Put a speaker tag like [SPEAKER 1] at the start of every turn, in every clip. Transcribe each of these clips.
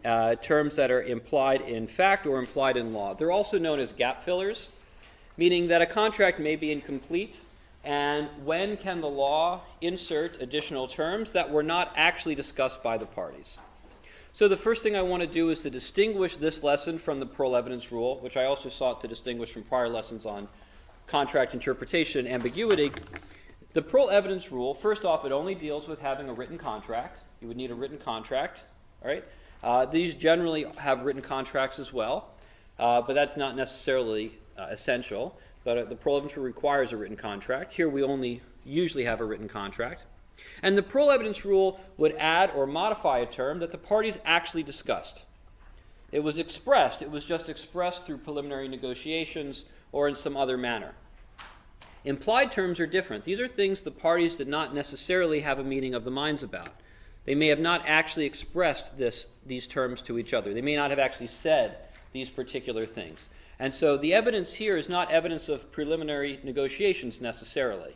[SPEAKER 1] terms that are implied in fact or implied in law. They're also known as gap fillers, meaning that a contract may be incomplete, and when can the law insert additional terms that were not actually discussed by the parties? So the first thing I want to do is to distinguish this lesson from the parole evidence rule, which I also sought to distinguish from prior lessons on contract interpretation and ambiguity. The parole evidence rule, first off, it only deals with having a written contract. You would need a written contract, all right? These generally have written contracts as well, but that's not necessarily essential. But the parole evidence rule requires a written contract. Here we only usually have a written contract. And the parole evidence rule would add or modify a term that the parties actually discussed. It was expressed. It was just expressed through preliminary negotiations or in some other manner. Implied terms are different. These are things the parties did not necessarily have a meeting of the minds about. They may have not actually expressed these terms to each other. They may not have actually said these particular things. And so the evidence here is not evidence of preliminary negotiations necessarily.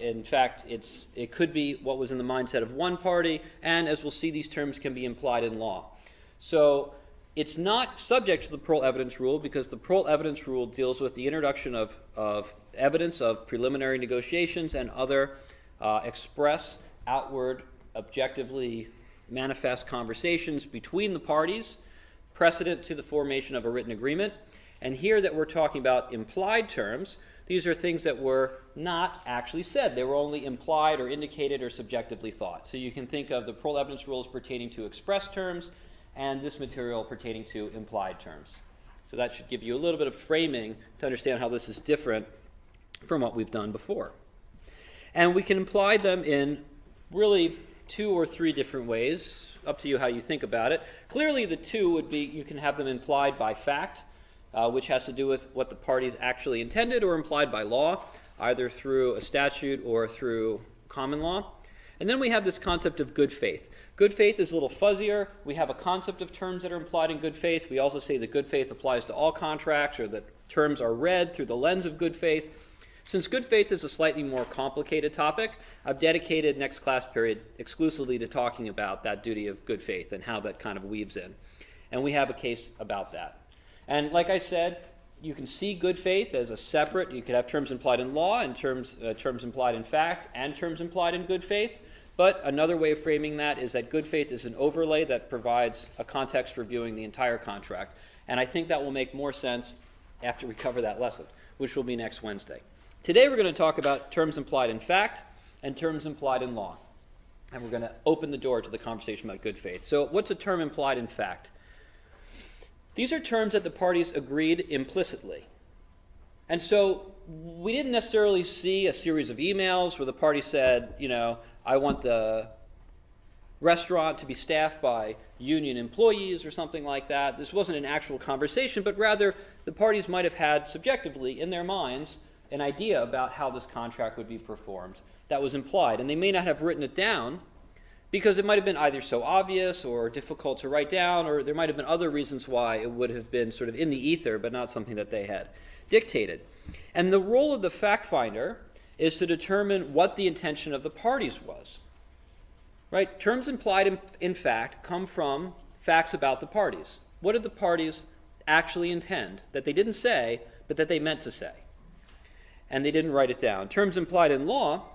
[SPEAKER 1] In fact, it could be what was in the mindset of one party, and as we'll see, these terms can be implied in law. So it's not subject to the parole evidence rule because the parole evidence rule deals with the introduction of evidence of preliminary negotiations and other express, outward, objectively manifest conversations between the parties, precedent to the formation of a written agreement. And here that we're talking about implied terms, these are things that were not actually said. They were only implied or indicated or subjectively thought. So you can think of the parole evidence rules pertaining to express terms and this material pertaining to implied terms. So that should give you a little bit of framing to understand how this is different from what we've done before. And we can imply them in really 2 or 3 different ways, up to you how you think about it. Clearly the 2 would be you can have them implied by fact, which has to do with what the parties actually intended, or implied by law, either through a statute or through common law. And then we have this concept of good faith. Good faith is a little fuzzier. We have a concept of terms that are implied in good faith. We also say that good faith applies to all contracts, or that terms are read through the lens of good faith. Since good faith is a slightly more complicated topic, I've dedicated next class period exclusively to talking about that duty of good faith and how that kind of weaves in. And we have a case about that. And like I said, you can see good faith as a separate, you could have terms implied in law and terms implied in fact and terms implied in good faith. But another way of framing that is that good faith is an overlay that provides a context for viewing the entire contract. And I think that will make more sense after we cover that lesson, which will be next Wednesday. Today we're going to talk about terms implied in fact and terms implied in law. And we're going to open the door to the conversation about good faith. So what's a term implied in fact? These are terms that the parties agreed implicitly. And so we didn't necessarily see a series of emails where the party said, I want the restaurant to be staffed by union employees or something like that. This wasn't an actual conversation, but rather the parties might have had subjectively in their minds an idea about how this contract would be performed that was implied. And they may not have written it down because it might have been either so obvious or difficult to write down, or there might have been other reasons why it would have been sort of in the ether, but not something that they had dictated. And the role of the fact finder is to determine what the intention of the parties was. Right? Terms implied in fact come from facts about the parties. What did the parties actually intend that they didn't say, but that they meant to say? And they didn't write it down. Terms implied in law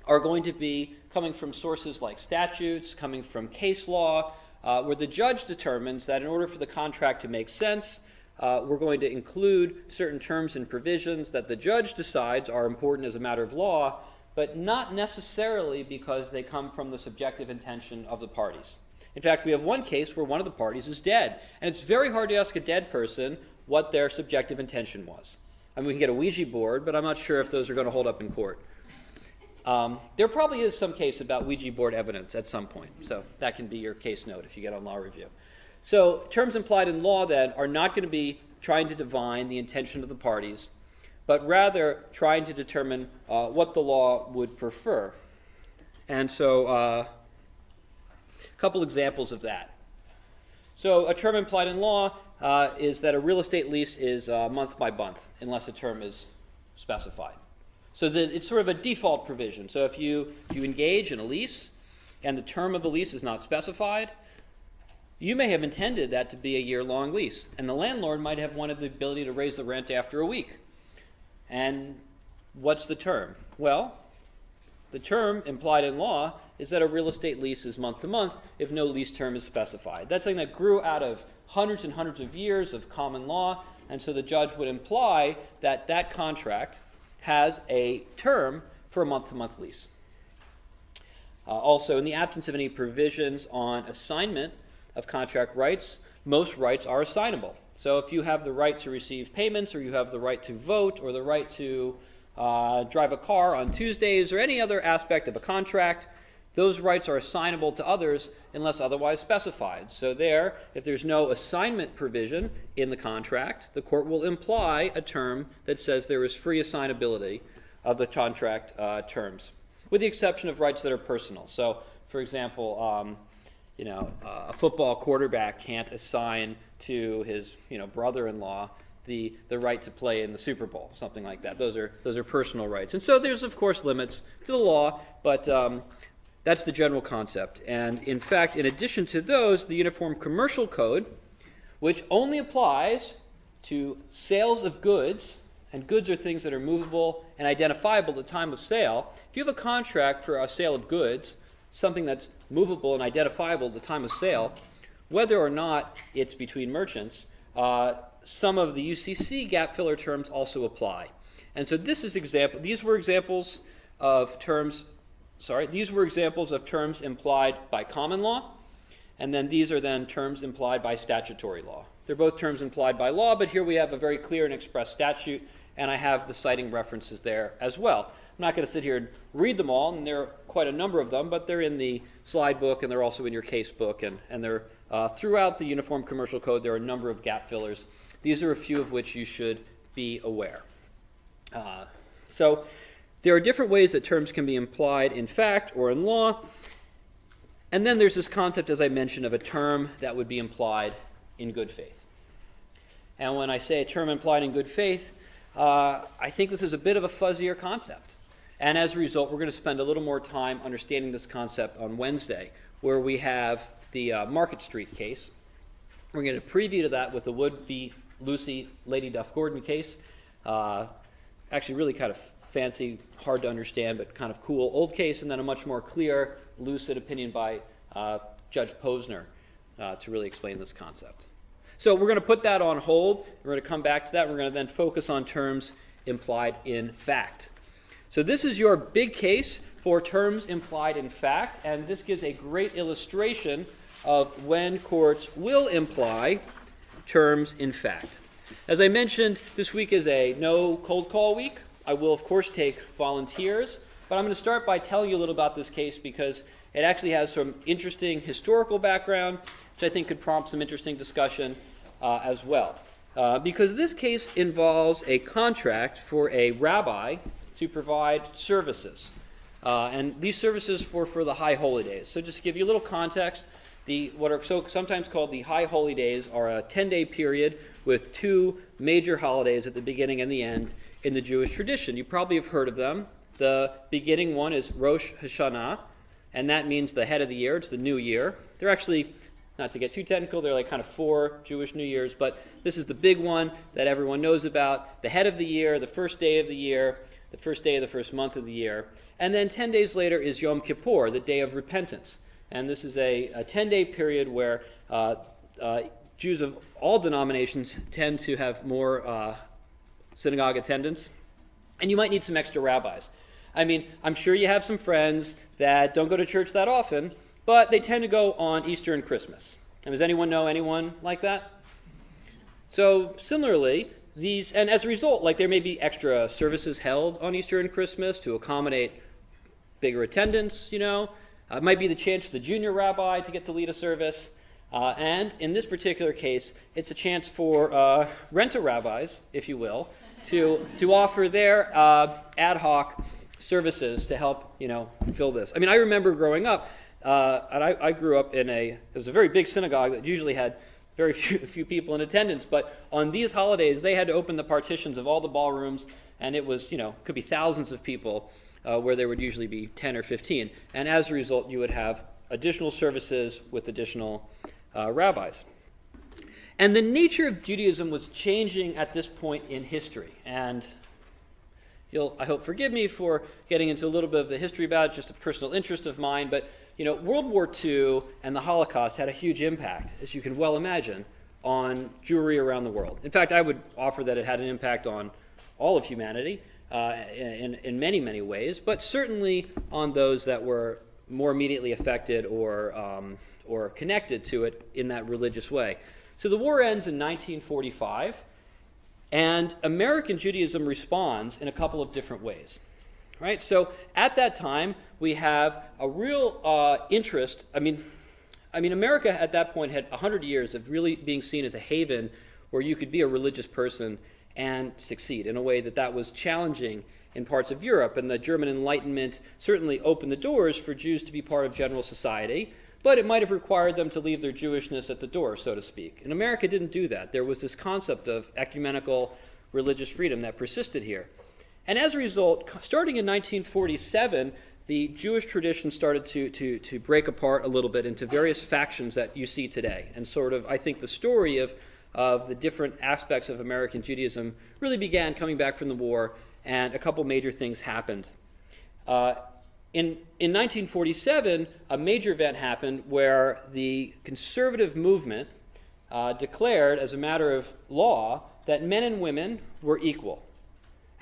[SPEAKER 1] are going to be coming from sources like statutes, coming from case law, where the judge determines that in order for the contract to make sense, we're going to include certain terms and provisions that the judge decides are important as a matter of law, but not necessarily because they come from the subjective intention of the parties. In fact, we have one case where one of the parties is dead, and it's very hard to ask a dead person what their subjective intention was. I mean, we can get a Ouija board, but I'm not sure if those are going to hold up in court. There probably is some case about Ouija board evidence at some point, so that can be your case note if you get on law review. So terms implied in law, then, are not going to be trying to divine the intention of the parties, but rather trying to determine what the law would prefer. And so a couple examples of that. So a term implied in law is that a real estate lease is month by month, unless a term is specified. So it's sort of a default provision. So if you engage in a lease and the term of the lease is not specified, you may have intended that to be a year-long lease, and the landlord might have wanted the ability to raise the rent after a week. And what's the term? Well, the term implied in law is that a real estate lease is month to month if no lease term is specified. That's something that grew out of hundreds and hundreds of years of common law, and so the judge would imply that that contract has a term for a month-to-month lease. Also, in the absence of any provisions on assignment of contract rights, most rights are assignable. So if you have the right to receive payments, or you have the right to vote, or the right to drive a car on Tuesdays, or any other aspect of a contract, those rights are assignable to others unless otherwise specified. So there, if there's no assignment provision in the contract, the court will imply a term that says there is free assignability of the contract terms, with the exception of rights that are personal. So, for example, a football quarterback can't assign to his brother-in-law the right to play in the Super Bowl, something like that. Those are personal rights. And so there's, of course, limits to the law, but that's the general concept. And in fact, in addition to those, the Uniform Commercial Code, which only applies to sales of goods, and goods are things that are movable and identifiable at the time of sale. If you have a contract for a sale of goods, something that's movable and identifiable at the time of sale, whether or not it's between merchants, some of the UCC gap filler terms also apply. And so these were examples of terms implied by common law, and then these are then terms implied by statutory law. They're both terms implied by law, but here we have a very clear and express statute, and I have the citing references there as well. I'm not going to sit here and read them all, and there are quite a number of them, but they're in the slide book, and they're also in your case book, and they're throughout the Uniform Commercial Code. There are a number of gap fillers. These are a few of which you should be aware. So there are different ways that terms can be implied in fact or in law, and then there's this concept, as I mentioned, of a term that would be implied in good faith. And when I say a term implied in good faith, I think this is a bit of a fuzzier concept. And as a result, we're going to spend a little more time understanding this concept on Wednesday, where we have the Market Street case. We're going to preview to that with the Wood v. Lucy Lady Duff Gordon case. Actually really kind of fancy, hard to understand, but kind of cool old case, and then a much more clear, lucid opinion by Judge Posner to really explain this concept. So we're going to put that on hold. We're going to come back to that. We're going to then focus on terms implied in fact. So this is your big case for terms implied in fact, and this gives a great illustration of when courts will imply terms in fact. As I mentioned, this week is a no cold call week. I will, of course, take volunteers, but I'm going to start by telling you a little about this case because it actually has some interesting historical background, which I think could prompt some interesting discussion as well. Because this case involves a contract for a rabbi to provide services. And these services for the high holy days. So just to give you a little context, what are sometimes called the high holy days are a 10-day period with two major holidays at the beginning and the end in the Jewish tradition. You probably have heard of them. The beginning one is Rosh Hashanah, and that means the head of the year. It's the new year. They're actually, not to get too technical, they're like kind of 4 Jewish New Years, but this is the big one that everyone knows about. The head of the year, the first day of the year, the first day of the first month of the year. And then 10 days later is Yom Kippur, the Day of Repentance. And this is a 10-day period where Jews of all denominations tend to have more synagogue attendance. And you might need some extra rabbis. I mean, I'm sure you have some friends that don't go to church that often, but they tend to go on Easter and Christmas. And does anyone know anyone like that? So similarly, and as a result, like there may be extra services held on Easter and Christmas to accommodate bigger attendance, It might be the chance for the junior rabbi to get to lead a service. And in this particular case, it's a chance for rent-a-rabbis, if you will, to offer their ad hoc services to help, fill this. I mean, I remember growing up, and I grew up it was a very big synagogue that usually had very few people in attendance, but on these holidays, they had to open the partitions of all the ballrooms, and it was, could be thousands of people, where there would usually be 10 or 15. And as a result, you would have additional services with additional rabbis. And the nature of Judaism was changing at this point in history. And you'll, I hope, forgive me for getting into a little bit of the history about it, just a personal interest of mine, but World War II and the Holocaust had a huge impact, as you can well imagine, on Jewry around the world. In fact, I would offer that it had an impact on all of humanity in many, many ways, but certainly on those that were more immediately affected or connected to it in that religious way. So the war ends in 1945, and American Judaism responds in a couple of different ways. Right? So at that time, we have a real interest. I mean, America at that point had 100 years of really being seen as a haven where you could be a religious person and succeed in a way that was challenging in parts of Europe. And the German Enlightenment certainly opened the doors for Jews to be part of general society, but it might have required them to leave their Jewishness at the door, so to speak. And America didn't do that. There was this concept of ecumenical religious freedom that persisted here. And as a result, starting in 1947, the Jewish tradition started to break apart a little bit into various factions that you see today. And sort of, I think, the story of the different aspects of American Judaism really began coming back from the war, and a couple major things happened. In 1947, a major event happened where the conservative movement declared, as a matter of law, that men and women were equal.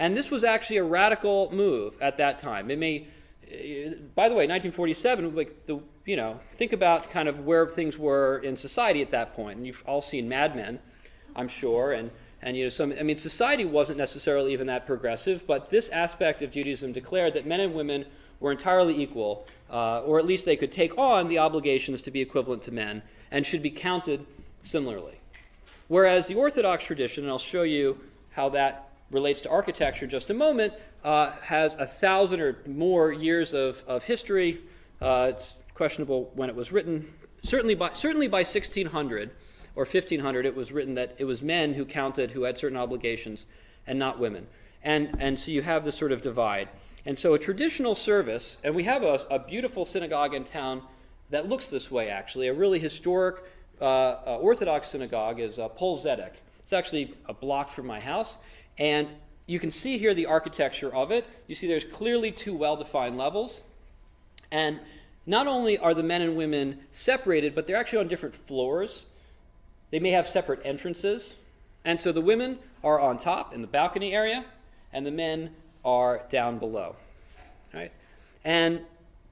[SPEAKER 1] And this was actually a radical move at that time. It may, by the way, 1947, think about kind of where things were in society at that point. And you've all seen Mad Men, I'm sure, and society wasn't necessarily even that progressive, but this aspect of Judaism declared that men and women were entirely equal, or at least they could take on the obligations to be equivalent to men and should be counted similarly. Whereas the Orthodox tradition, and I'll show you how that relates to architecture in just a moment, has 1,000 or more years of history. It's questionable when it was written. Certainly by 1600 or 1500, it was written that it was men who counted, who had certain obligations, and not women. And so you have this sort of divide. And so a traditional service, and we have a beautiful synagogue in town that looks this way, actually. A really historic Orthodox synagogue is Pol Zedek. It's actually a block from my house. And you can see here the architecture of it. You see there's clearly two well-defined levels. And not only are the men and women separated, but they're actually on different floors. They may have separate entrances. And so the women are on top in the balcony area, and the men are down below. Right? And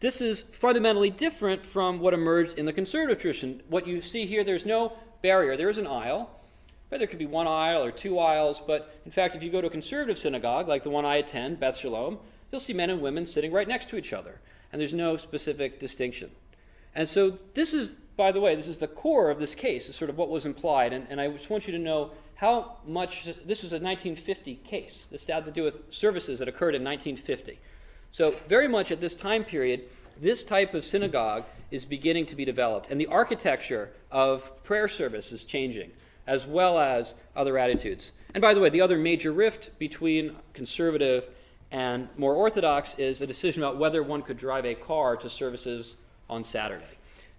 [SPEAKER 1] this is fundamentally different from what emerged in the conservative tradition. What you see here, there's no barrier. There is an aisle. But there could be one aisle or two aisles, but in fact, if you go to a conservative synagogue, like the one I attend, Beth Shalom, you'll see men and women sitting right next to each other, and there's no specific distinction. And so this is, by the way, this is the core of this case, is sort of what was implied, and I just want you to know how much, this was a 1950 case. This had to do with services that occurred in 1950. So very much at this time period, this type of synagogue is beginning to be developed, and the architecture of prayer service is changing, as well as other attitudes. And by the way, the other major rift between conservative and more Orthodox is a decision about whether one could drive a car to services on Saturday.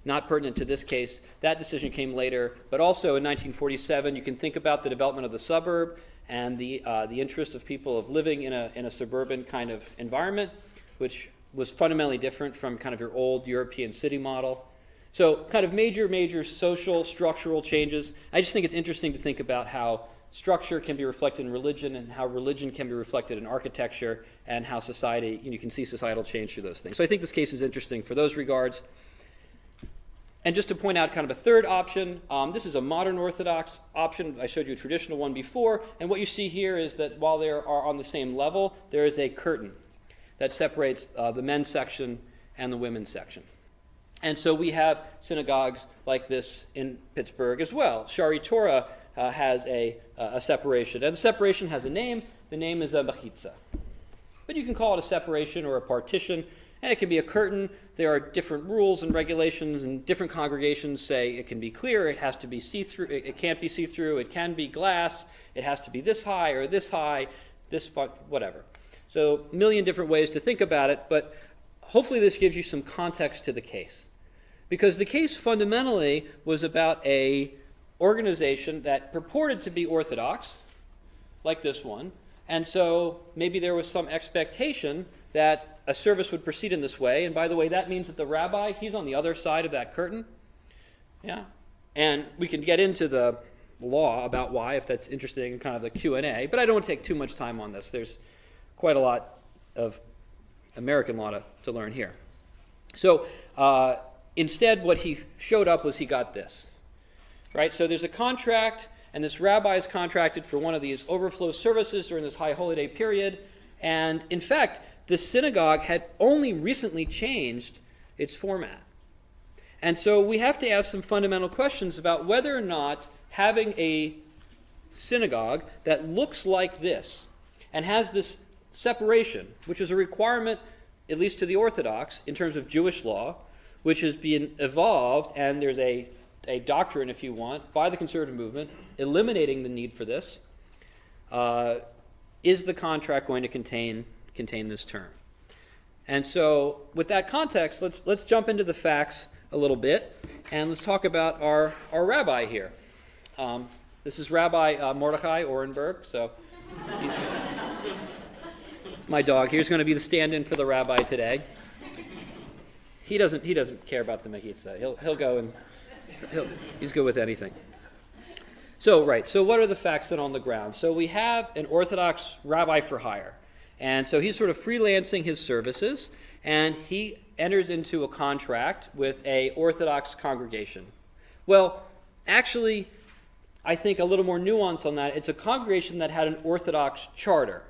[SPEAKER 1] Not pertinent to this case. That decision came later, but also in 1947, you can think about the development of the suburb and the interest of people of living in a suburban kind of environment, which was fundamentally different from kind of your old European city model. So kind of major social, structural changes. I just think it's interesting to think about how structure can be reflected in religion and how religion can be reflected in architecture and how society, you can see societal change through those things. So I think this case is interesting for those regards. And just to point out kind of a third option, this is a modern Orthodox option. I showed you a traditional one before. And what you see here is that while they are on the same level, there is a curtain that separates the men's section and the women's section. And so we have synagogues like this in Pittsburgh as well. Shari Torah has a separation. And the separation has a name. The name is a mechitza. But you can call it a separation or a partition. And it can be a curtain. There are different rules and regulations, and different congregations say it can be clear, it has to be see-through, it can't be see-through, it can be glass, it has to be this high or this high, whatever. So a million different ways to think about it, but hopefully this gives you some context to the case. because the case fundamentally was about a organization that purported to be Orthodox, like this one, and so maybe there was some expectation that a service would proceed in this way, and by the way, that means that the rabbi, he's on the other side of that curtain. Yeah, and we can get into the law about why, if that's interesting, kind of the Q&A, but I don't want to take too much time on this. There's quite a lot of American law to learn here. So instead, what he showed up was he got this, right? So there's a contract, and this rabbi is contracted for one of these overflow services during this high holiday period, and in fact, the synagogue had only recently changed its format. And so we have to ask some fundamental questions about whether or not having a synagogue that looks like this and has this separation, which is a requirement, at least to the Orthodox, in terms of Jewish law, which is being evolved, and there's a doctrine, if you want, by the conservative movement, eliminating the need for this, is the contract going to contain this term? And so with that context, let's jump into the facts a little bit, and let's talk about our rabbi here. This is Rabbi Mordechai Orenberg, so he's my dog. He's going to be the stand-in for the rabbi today. He doesn't care about the mechitza. He'll go and he's good with anything. So what are the facts then on the ground? So we have an Orthodox rabbi for hire, and so he's sort of freelancing his services, and he enters into a contract with a Orthodox congregation. Well, actually, I think a little more nuance on that. It's a congregation that had an Orthodox charter.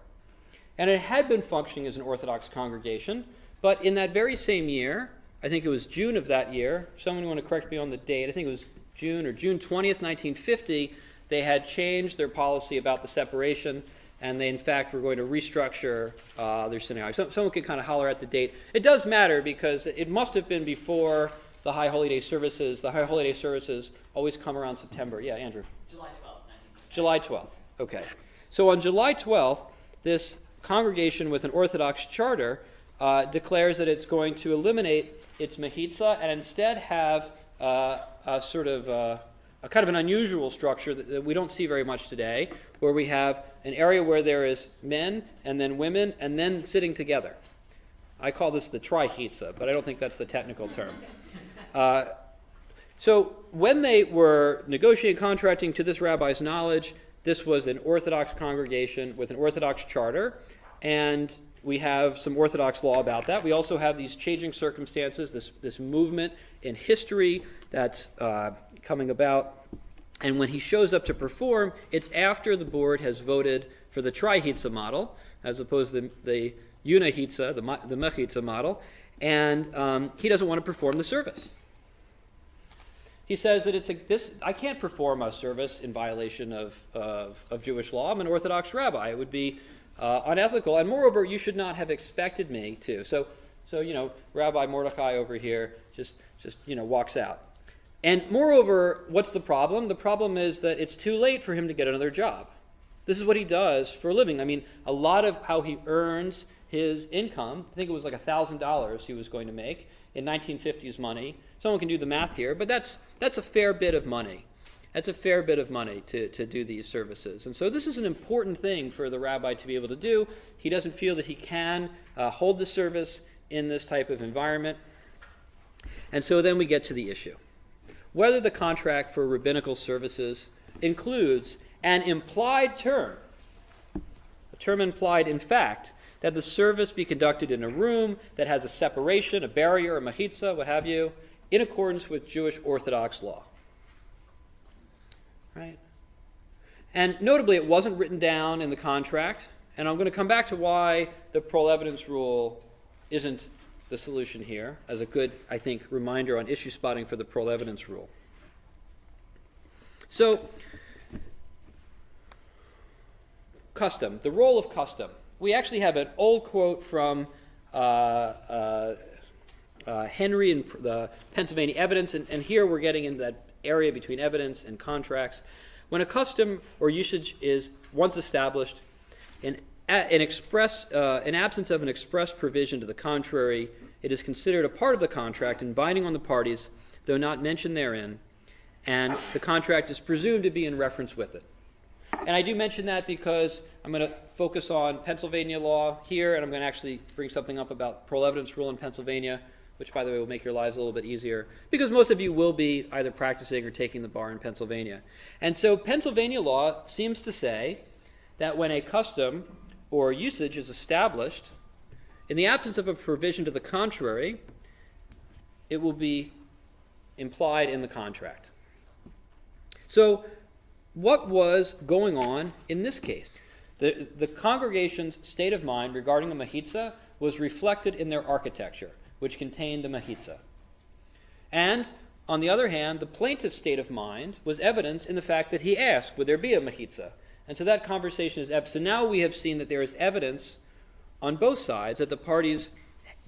[SPEAKER 1] And it had been functioning as an Orthodox congregation, but in that very same year, I think it was June of that year, if someone want to correct me on the date, I think it was June 20th, 1950, they had changed their policy about the separation, and they in fact were going to restructure their synagogue. Someone could kind of holler at the date. It does matter because it must have been before the high holiday services. The high holiday services always come around September. Yeah, Andrew?
[SPEAKER 2] July 12th.
[SPEAKER 1] July 12th, okay. So on July 12th, this congregation with an Orthodox charter declares that it's going to eliminate its mechitza and instead have a sort of a kind of an unusual structure that we don't see very much today, where we have an area where there is men and then women and then sitting together. I call this the trihitza, but I don't think that's the technical term. So when they were negotiating contracting, to this rabbi's knowledge, this was an Orthodox congregation with an Orthodox charter, and we have some Orthodox law about that. We also have these changing circumstances, this movement in history that's coming about. And when he shows up to perform, it's after the board has voted for the trihitza model, as opposed to the unihitza, the mechitza model, and he doesn't want to perform the service. He says that I can't perform a service in violation of Jewish law. I'm an Orthodox rabbi. It would be unethical, and moreover, you should not have expected me to. So Rabbi Mordechai over here just walks out. And moreover, what's the problem? The problem is that it's too late for him to get another job. This is what he does for a living. I mean, a lot of how he earns his income, I think it was like $1,000 he was going to make in 1950s money. Someone can do the math here, but that's a fair bit of money. That's a fair bit of money to do these services. And so this is an important thing for the rabbi to be able to do. He doesn't feel that he can hold the service in this type of environment. And so then we get to the issue. Whether the contract for rabbinical services includes an implied term, a term implied in fact, that the service be conducted in a room that has a separation, a barrier, a mechitza, what have you, in accordance with Jewish Orthodox law. Right? And notably, it wasn't written down in the contract, and I'm going to come back to why the parole evidence rule isn't the solution here, as a good, I think, reminder on issue spotting for the parole evidence rule. So, custom, the role of custom. We actually have an old quote from Henry in the Pennsylvania Evidence, and here we're getting into that area between evidence and contracts. When a custom or usage is once established, in absence of an express provision to the contrary, it is considered a part of the contract and binding on the parties though not mentioned therein, and the contract is presumed to be in reference with it. And I do mention that because I'm going to focus on Pennsylvania law here, and I'm going to actually bring something up about parole evidence rule in Pennsylvania, which, by the way, will make your lives a little bit easier, because most of you will be either practicing or taking the bar in Pennsylvania. And so Pennsylvania law seems to say that when a custom or usage is established, in the absence of a provision to the contrary, it will be implied in the contract. So what was going on in this case? The congregation's state of mind regarding the mahitza was reflected in their architecture, which contained the mahitza. And, on the other hand, the plaintiff's state of mind was evidenced in the fact that he asked, would there be a mahitza? And so that conversation is evident. So now we have seen that there is evidence on both sides that the parties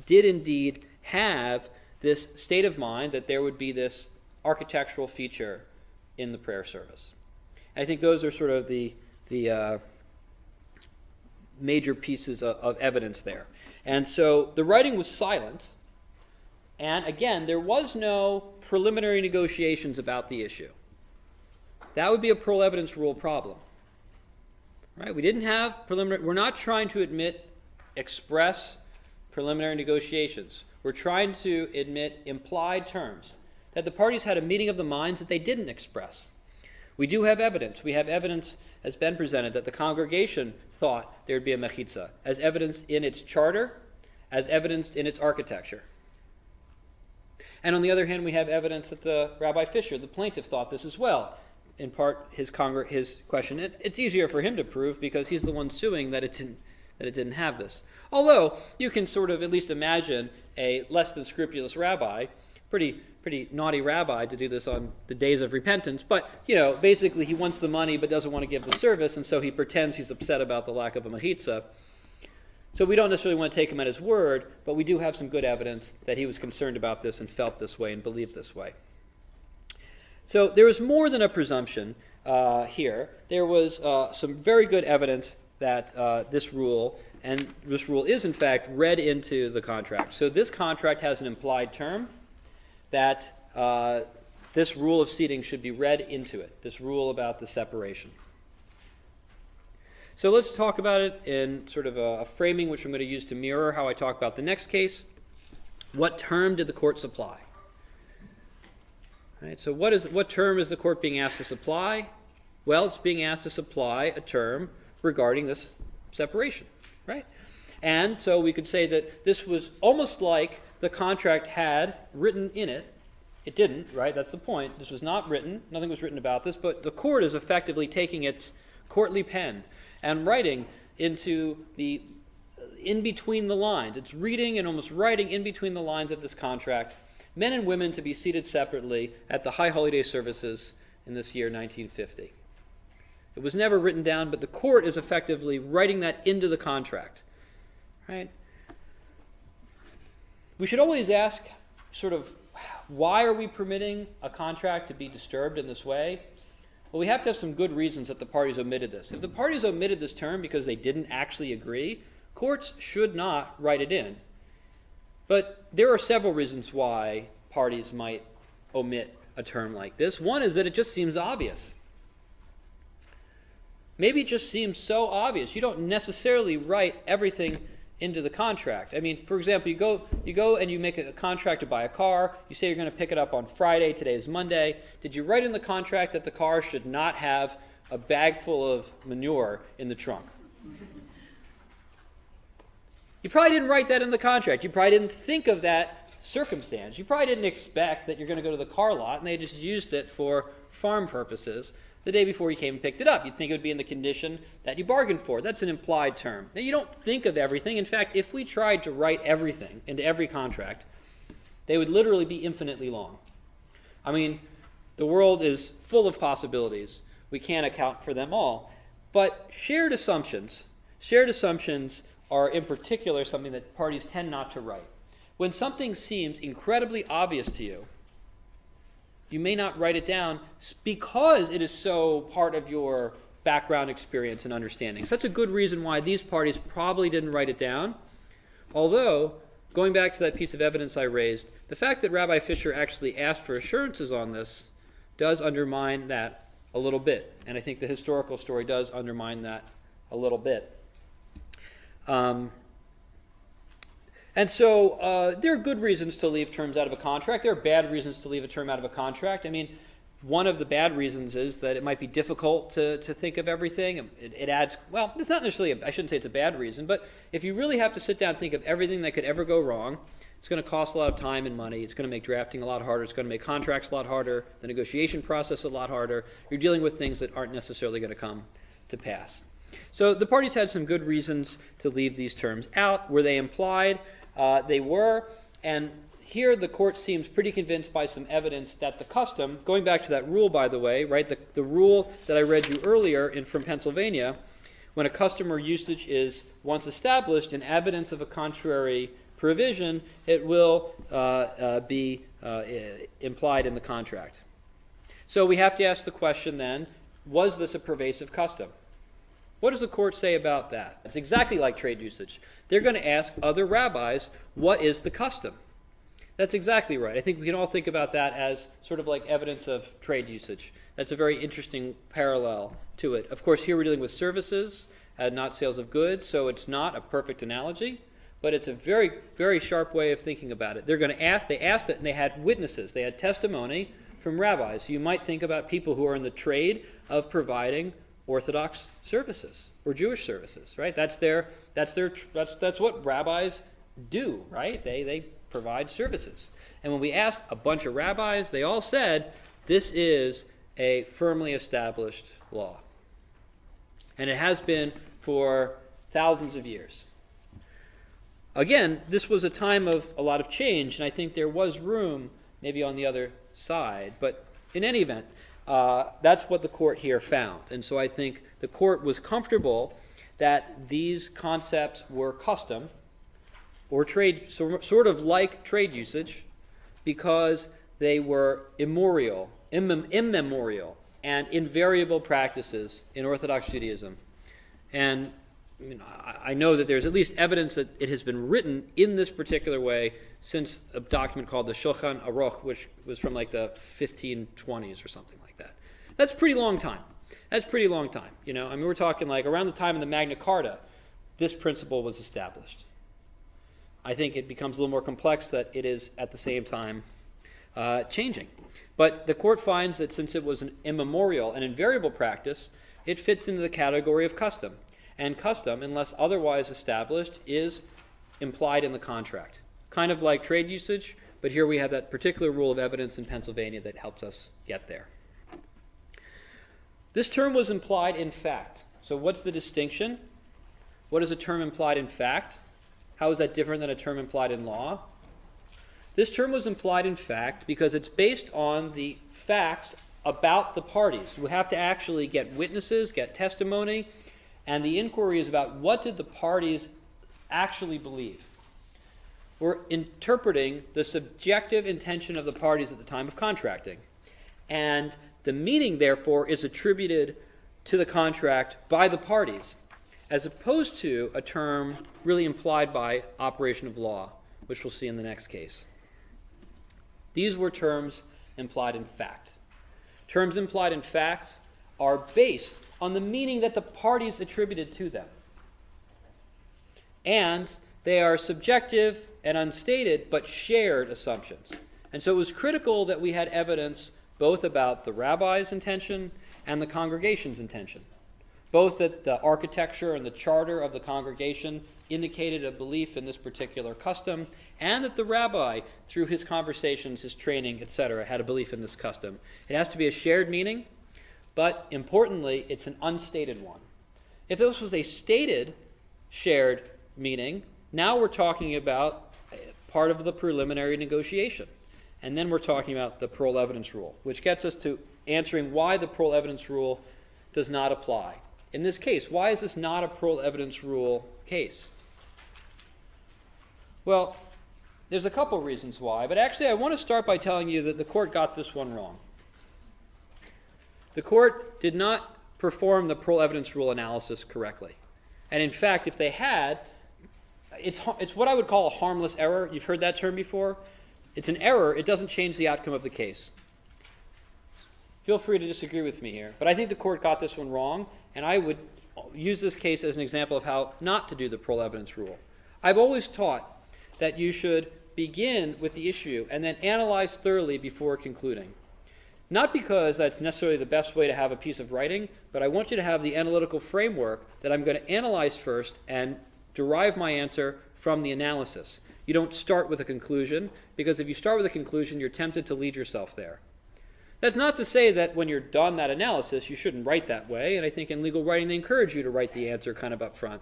[SPEAKER 1] did indeed have this state of mind, that there would be this architectural feature in the prayer service. And I think those are sort of the major pieces of evidence there. And so the writing was silent, and again, there was no preliminary negotiations about the issue. That would be a parole evidence rule problem. Right? We didn't have preliminary, we're not trying to admit express preliminary negotiations. We're trying to admit implied terms, that the parties had a meeting of the minds that they didn't express. We do have evidence. We have evidence, as Ben presented, that the congregation thought there would be a mechitza, as evidenced in its charter, as evidenced in its architecture. And on the other hand, we have evidence that the Rabbi Fisher, the plaintiff, thought this as well. In part, his question. It's easier for him to prove because he's the one suing that it didn't have this. Although you can sort of at least imagine a less than scrupulous rabbi, pretty naughty rabbi, to do this on the days of repentance. But basically he wants the money but doesn't want to give the service, and so he pretends he's upset about the lack of a mahitza. So we don't necessarily want to take him at his word, but we do have some good evidence that he was concerned about this and felt this way and believed this way. So there was more than a presumption here. There was some very good evidence that this rule is in fact read into the contract. So this contract has an implied term that this rule of seating should be read into it, this rule about the separation. So let's talk about it in sort of a framing which I'm going to use to mirror how I talk about the next case. What term did the court supply? Right, so what term is the court being asked to supply? Well, it's being asked to supply a term regarding this separation, right? And so we could say that this was almost like the contract had written in it. It didn't, right? That's the point. This was not written. Nothing was written about this, but the court is effectively taking its courtly pen and writing into the in between the lines. It's reading and almost writing in between the lines of this contract, men and women to be seated separately at the high holiday services in this year 1950. It was never written down, but the court is effectively writing that into the contract, right? We should always ask sort of, why are we permitting a contract to be disturbed in this way? Well, we have to have some good reasons that the parties omitted this. If the parties omitted this term because they didn't actually agree, courts should not write it in. But there are several reasons why parties might omit a term like this. One is that it just seems obvious. Maybe it just seems so obvious. You don't necessarily write everything into the contract. I mean, for example, you go and you make a contract to buy a car. You say you're going to pick it up on Friday. Today is Monday. Did you write in the contract that the car should not have a bag full of manure in the trunk? You probably didn't write that in the contract. You probably didn't think of that circumstance. You probably didn't expect that you're going to go to the car lot and they just used it for farm purposes the day before you came and picked it up. You'd think it would be in the condition that you bargained for. That's an implied term. Now, you don't think of everything. In fact, if we tried to write everything into every contract, they would literally be infinitely long. I mean, the world is full of possibilities. We can't account for them all. But shared assumptions are in particular something that parties tend not to write. When something seems incredibly obvious to you, you may not write it down because it is so part of your background experience and understanding. So that's a good reason why these parties probably didn't write it down, although going back to that piece of evidence I raised, the fact that Rabbi Fisher actually asked for assurances on this does undermine that a little bit. And I think the historical story does undermine that a little bit. And so there are good reasons to leave terms out of a contract. There are bad reasons to leave a term out of a contract. I mean, one of the bad reasons is that it might be difficult to think of everything. It adds, well, it's not necessarily, I shouldn't say it's a bad reason, but if you really have to sit down and think of everything that could ever go wrong, it's going to cost a lot of time and money. It's going to make drafting a lot harder. It's going to make contracts a lot harder, the negotiation process a lot harder. You're dealing with things that aren't necessarily going to come to pass. So the parties had some good reasons to leave these terms out. Were they implied? They were. And here the court seems pretty convinced by some evidence that the custom, going back to that rule, by the way, right, the rule that I read you earlier from Pennsylvania, when a custom or usage is once established and evidence of a contrary provision, it will be implied in the contract. So we have to ask the question then, was this a pervasive custom? What does the court say about that? It's exactly like trade usage. They're going to ask other rabbis, what is the custom? That's exactly right. I think we can all think about that as sort of like evidence of trade usage. That's a very interesting parallel to it. Of course, here we're dealing with services, not sales of goods, so it's not a perfect analogy, but it's a very, very sharp way of thinking about it. They're going to ask, they asked it, and they had witnesses. They had testimony from rabbis. You might think about people who are in the trade of providing Orthodox services or Jewish services, right? That's what rabbis do, right? They provide services. And when we asked a bunch of rabbis, they all said this is a firmly established law. And it has been for thousands of years. Again, this was a time of a lot of change, and I think there was room maybe on the other side. But in any event, that's what the court here found. And so I think the court was comfortable that these concepts were custom or trade, sort of like trade usage, because they were immemorial, and invariable practices in Orthodox Judaism. And I know that there's at least evidence that it has been written in this particular way since a document called the Shulchan Aruch, which was from like the 1520s or something like that. That's a pretty long time. We're talking like around the time of the Magna Carta, this principle was established. I think it becomes a little more complex that it is at the same time changing. But the court finds that since it was an immemorial and invariable practice, it fits into the category of custom. And custom, unless otherwise established, is implied in the contract. Kind of like trade usage, but here we have that particular rule of evidence in Pennsylvania that helps us get there. This term was implied in fact. So what's the distinction? What is a term implied in fact? How is that different than a term implied in law? This term was implied in fact because it's based on the facts about the parties. You have to actually get witnesses, get testimony, and the inquiry is about what did the parties actually believe. We're interpreting the subjective intention of the parties at the time of contracting. And the meaning, therefore, is attributed to the contract by the parties, as opposed to a term really implied by operation of law, which we'll see in the next case. These were terms implied in fact. Terms implied in fact are based on the meaning that the parties attributed to them. And they are subjective and unstated, but shared assumptions. And so it was critical that we had evidence both about the rabbi's intention and the congregation's intention. Both that the architecture and the charter of the congregation indicated a belief in this particular custom, and that the rabbi, through his conversations, his training, etc., had a belief in this custom. It has to be a shared meaning, but importantly, it's an unstated one. If this was a stated shared meaning, now we're talking about part of the preliminary negotiation. And then we're talking about the parole evidence rule, which gets us to answering why the parole evidence rule does not apply. In this case, why is this not a parole evidence rule case? Well, there's a couple reasons why, but actually I want to start by telling you that the court got this one wrong. The court did not perform the parole evidence rule analysis correctly. And in fact, if they had, it's what I would call a harmless error. You've heard that term before. It's an error. It doesn't change the outcome of the case. Feel free to disagree with me here. But I think the court got this one wrong, and I would use this case as an example of how not to do the parole evidence rule. I've always taught that you should begin with the issue and then analyze thoroughly before concluding. Not because that's necessarily the best way to have a piece of writing, but I want you to have the analytical framework that I'm going to analyze first and derive my answer from the analysis. You don't start with a conclusion, because if you start with a conclusion, you're tempted to lead yourself there. That's not to say that when you're done that analysis, you shouldn't write that way, and I think in legal writing they encourage you to write the answer kind of up front.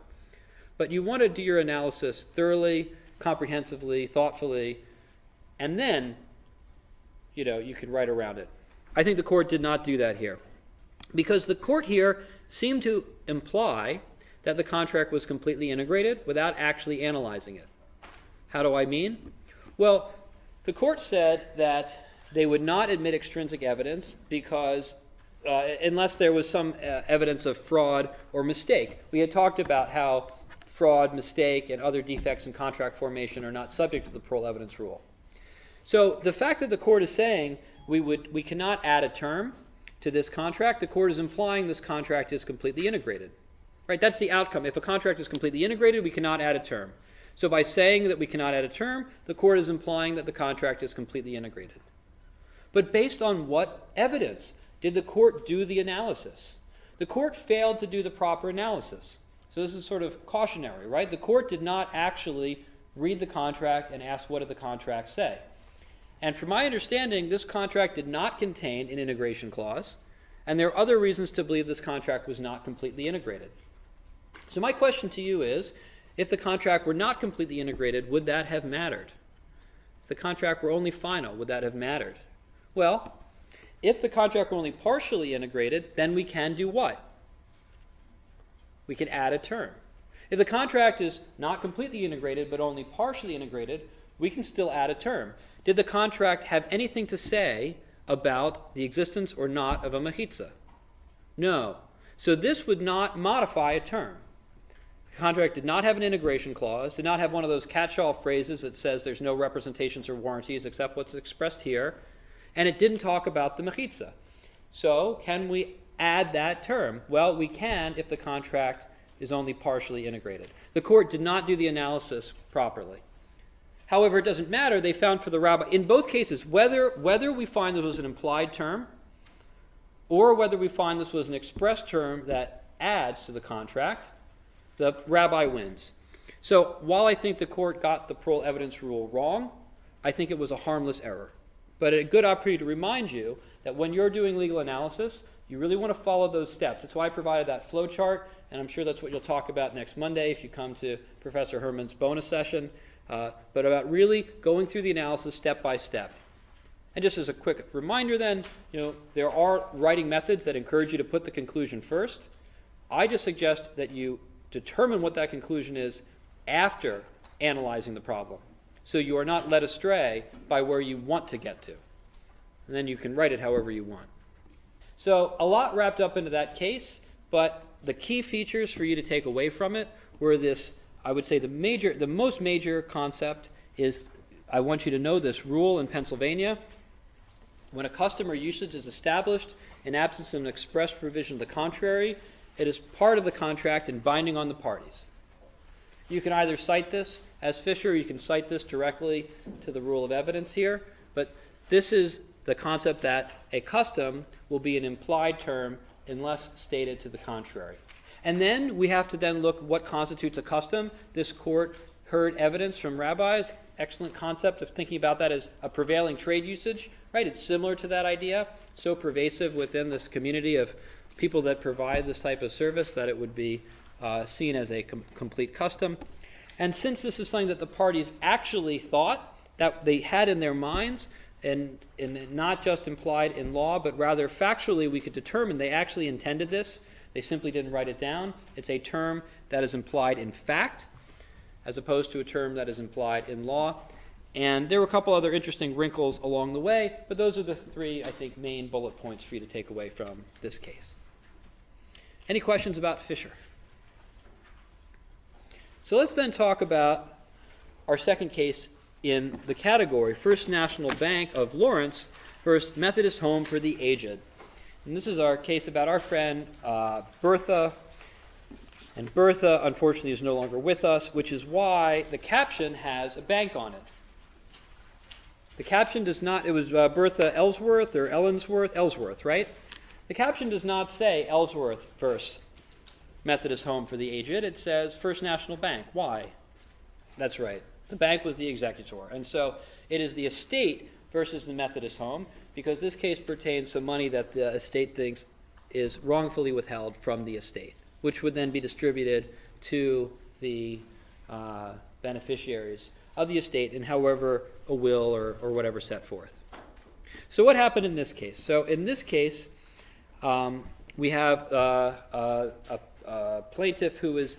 [SPEAKER 1] But you want to do your analysis thoroughly, comprehensively, thoughtfully, and then, you can write around it. I think the court did not do that here, because the court here seemed to imply that the contract was completely integrated without actually analyzing it. How do I mean? Well, the court said that they would not admit extrinsic evidence because unless there was some evidence of fraud or mistake. We had talked about how fraud, mistake, and other defects in contract formation are not subject to the parole evidence rule. So the fact that the court is saying we cannot add a term to this contract, the court is implying this contract is completely integrated. Right? That's the outcome. If a contract is completely integrated, we cannot add a term. So by saying that we cannot add a term, the court is implying that the contract is completely integrated. But based on what evidence did the court do the analysis? The court failed to do the proper analysis. So this is sort of cautionary, right? The court did not actually read the contract and ask, what did the contract say? And from my understanding, this contract did not contain an integration clause, and there are other reasons to believe this contract was not completely integrated. So my question to you is, if the contract were not completely integrated, would that have mattered? If the contract were only final, would that have mattered? Well, if the contract were only partially integrated, then we can do what? We can add a term. If the contract is not completely integrated but only partially integrated, we can still add a term. Did the contract have anything to say about the existence or not of a mechitza? No. So this would not modify a term. The contract did not have an integration clause, did not have one of those catch-all phrases that says there's no representations or warranties except what's expressed here, and it didn't talk about the mechitza. So can we add that term? Well, we can if the contract is only partially integrated. The court did not do the analysis properly. However, it doesn't matter. They found for the rabbi, in both cases, whether we find this was an implied term or whether we find this was an express term that adds to the contract, the rabbi wins. So while I think the court got the parole evidence rule wrong, I think it was a harmless error. But a good opportunity to remind you that when you're doing legal analysis, you really want to follow those steps. That's why I provided that flow chart, and I'm sure that's what you'll talk about next Monday if you come to Professor Herman's bonus session, but about really going through the analysis step by step. And just as a quick reminder then, there are writing methods that encourage you to put the conclusion first. I just suggest that you determine what that conclusion is after analyzing the problem, so you are not led astray by where you want to get to. And then you can write it however you want. So a lot wrapped up into that case, but the key features for you to take away from it were this, I would say the most major concept is, I want you to know this rule in Pennsylvania. When a custom or usage is established in absence of an express provision of the contrary, it is part of the contract and binding on the parties. You can either cite this as Fisher, or you can cite this directly to the rule of evidence here, but this is the concept that a custom will be an implied term unless stated to the contrary. And then we have to then look what constitutes a custom. This court heard evidence from rabbis, excellent concept of thinking about that as a prevailing trade usage, right? It's similar to that idea, so pervasive within this community of people that provide this type of service that it would be seen as a complete custom. And since this is something that the parties actually thought, that they had in their minds, and not just implied in law, but rather factually we could determine they actually intended this. They simply didn't write it down. It's a term that is implied in fact, as opposed to a term that is implied in law. And there were a couple other interesting wrinkles along the way, but those are the three, I think, main bullet points for you to take away from this case. Any questions about Fisher? So let's then talk about our second case in the category, First National Bank of Lawrence versus Methodist Home for the Aged. And this is our case about our friend Bertha. And Bertha, unfortunately, is no longer with us, which is why the caption has a bank on it. The caption does not, it was Bertha Ellsworth or Ellsworth, right? The caption does not say Ellsworth First Methodist Home for the Aged. It says First National Bank. Why? That's right. The bank was the executor. And so it is the estate versus the Methodist home, because this case pertains to money that the estate thinks is wrongfully withheld from the estate, which would then be distributed to the beneficiaries of the estate in however a will or whatever set forth. So what happened in this case? So in this case, we have a plaintiff who is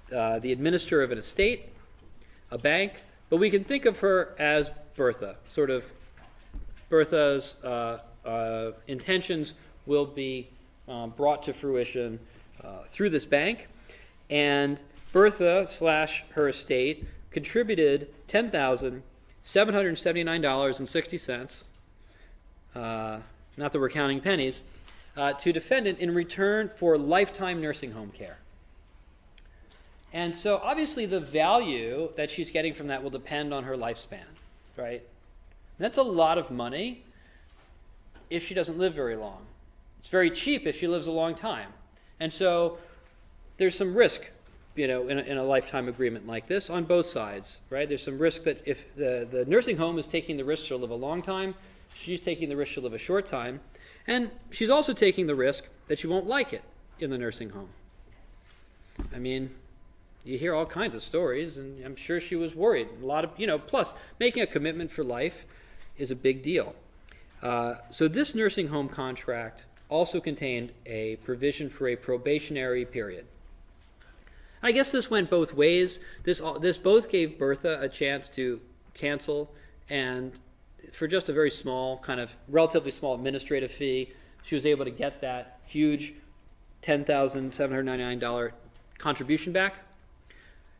[SPEAKER 1] the administrator of an estate, a bank, but we can think of her as Bertha. Sort of Bertha's intentions will be brought to fruition through this bank, and Bertha / her estate contributed $10,779.60, not that we're counting pennies, to defendant in return for lifetime nursing home care. And so obviously the value that she's getting from that will depend on her lifespan, right? And that's a lot of money if she doesn't live very long. It's very cheap if she lives a long time. And so there's some risk, in a lifetime agreement like this on both sides, right? There's some risk that if the nursing home is taking the risk she'll live a long time, she's taking the risk she'll live a short time, and she's also taking the risk that she won't like it in the nursing home. I mean, you hear all kinds of stories, and I'm sure she was worried. A lot of, plus making a commitment for life is a big deal. So this nursing home contract also contained a provision for a probationary period. I guess this went both ways. This both gave Bertha a chance to cancel, and for just a very small, kind of relatively small administrative fee, she was able to get that huge $10,799 contribution back.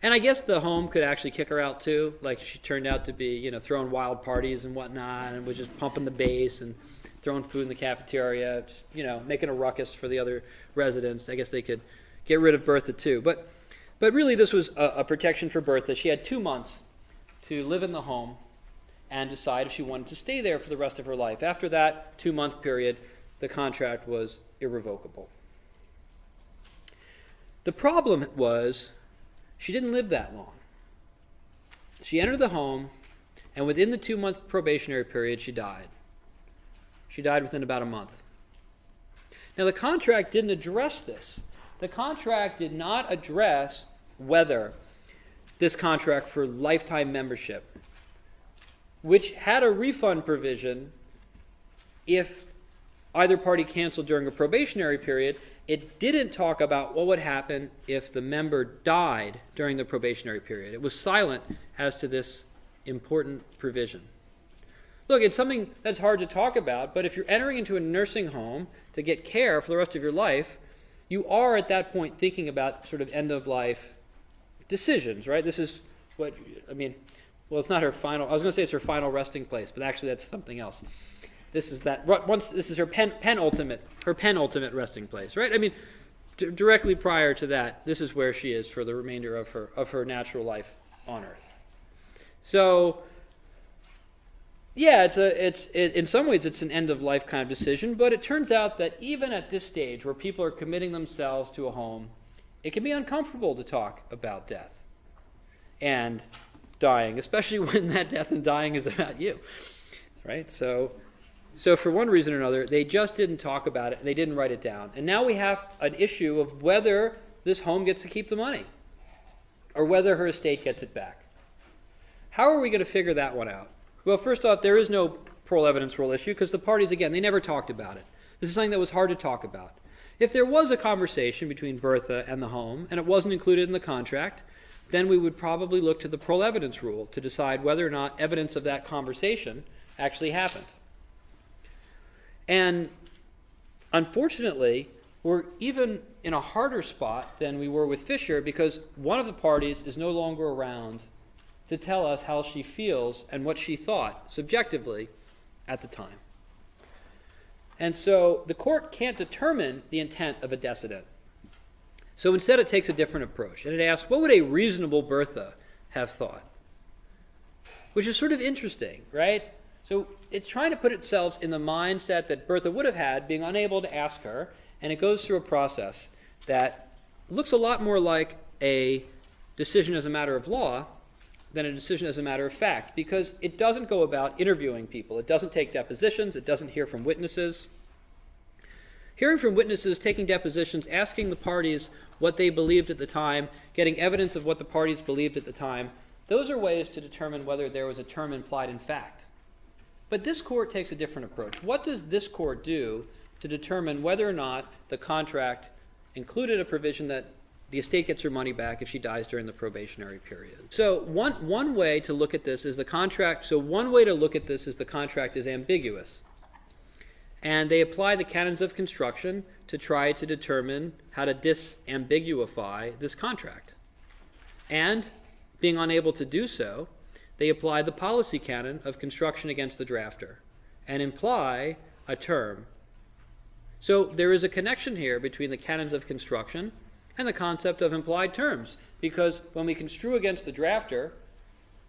[SPEAKER 1] And I guess the home could actually kick her out too. Like, she turned out to be, throwing wild parties and whatnot, and was just pumping the bass and throwing food in the cafeteria, just, making a ruckus for the other residents. I guess they could get rid of Bertha too. But really this was a protection for Bertha. She had 2 months to live in the home and decide if she wanted to stay there for the rest of her life. After that 2-month period, the contract was irrevocable. The problem was, she didn't live that long. She entered the home, and within the 2-month probationary period, she died. She died within about a month. Now, the contract didn't address this. The contract did not address whether this contract for lifetime membership, which had a refund provision if either party canceled during a probationary period, it didn't talk about what would happen if the member died during the probationary period. It was silent as to this important provision. Look, it's something that's hard to talk about, but if you're entering into a nursing home to get care for the rest of your life, you are at that point thinking about sort of end-of-life decisions, right? This is what, it's not her final, I was going to say it's her final resting place, but actually that's something else. This is her penultimate resting place, right? Directly prior to that, this is where she is for the remainder of her natural life on earth. So, yeah, in some ways it's an end of life kind of decision, but it turns out that even at this stage where people are committing themselves to a home, it can be uncomfortable to talk about death and dying, especially when that death and dying is about you, right? So for one reason or another, they just didn't talk about it, and they didn't write it down. And now we have an issue of whether this home gets to keep the money or whether her estate gets it back. How are we going to figure that one out? Well, first off, there is no parole evidence rule issue because the parties, again, they never talked about it. This is something that was hard to talk about. If there was a conversation between Bertha and the home and it wasn't included in the contract, then we would probably look to the parole evidence rule to decide whether or not evidence of that conversation actually happened. And unfortunately, we're even in a harder spot than we were with Fisher, because one of the parties is no longer around to tell us how she feels and what she thought subjectively at the time. And so the court can't determine the intent of a decedent. So instead it takes a different approach, and it asks, what would a reasonable Bertha have thought? Which is sort of interesting, right? So it's trying to put itself in the mindset that Bertha would have had, being unable to ask her, and it goes through a process that looks a lot more like a decision as a matter of law than a decision as a matter of fact, because it doesn't go about interviewing people. It doesn't take depositions. It doesn't hear from witnesses. Hearing from witnesses, taking depositions, asking the parties what they believed at the time, getting evidence of what the parties believed at the time, those are ways to determine whether there was a term implied in fact. But this court takes a different approach. What does this court do to determine whether or not the contract included a provision that the estate gets her money back if she dies during the probationary period? So one way to look at this is the contract. So one way to look at this is the contract is ambiguous. And they apply the canons of construction to try to determine how to disambiguify this contract. And being unable to do so, they apply the policy canon of construction against the drafter and imply a term. So there is a connection here between the canons of construction and the concept of implied terms, because when we construe against the drafter,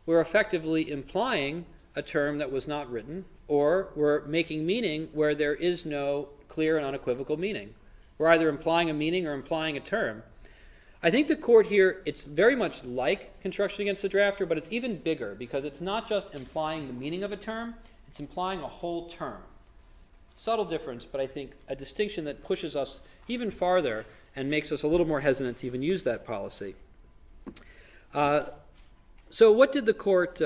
[SPEAKER 1] we're effectively implying a term that was not written, or we're making meaning where there is no clear and unequivocal meaning. We're either implying a meaning or implying a term. I think the court here, it's very much like construction against the drafter, but it's even bigger, because it's not just implying the meaning of a term, it's implying a whole term. Subtle difference, but I think a distinction that pushes us even farther and makes us a little more hesitant to even use that policy. So what did the court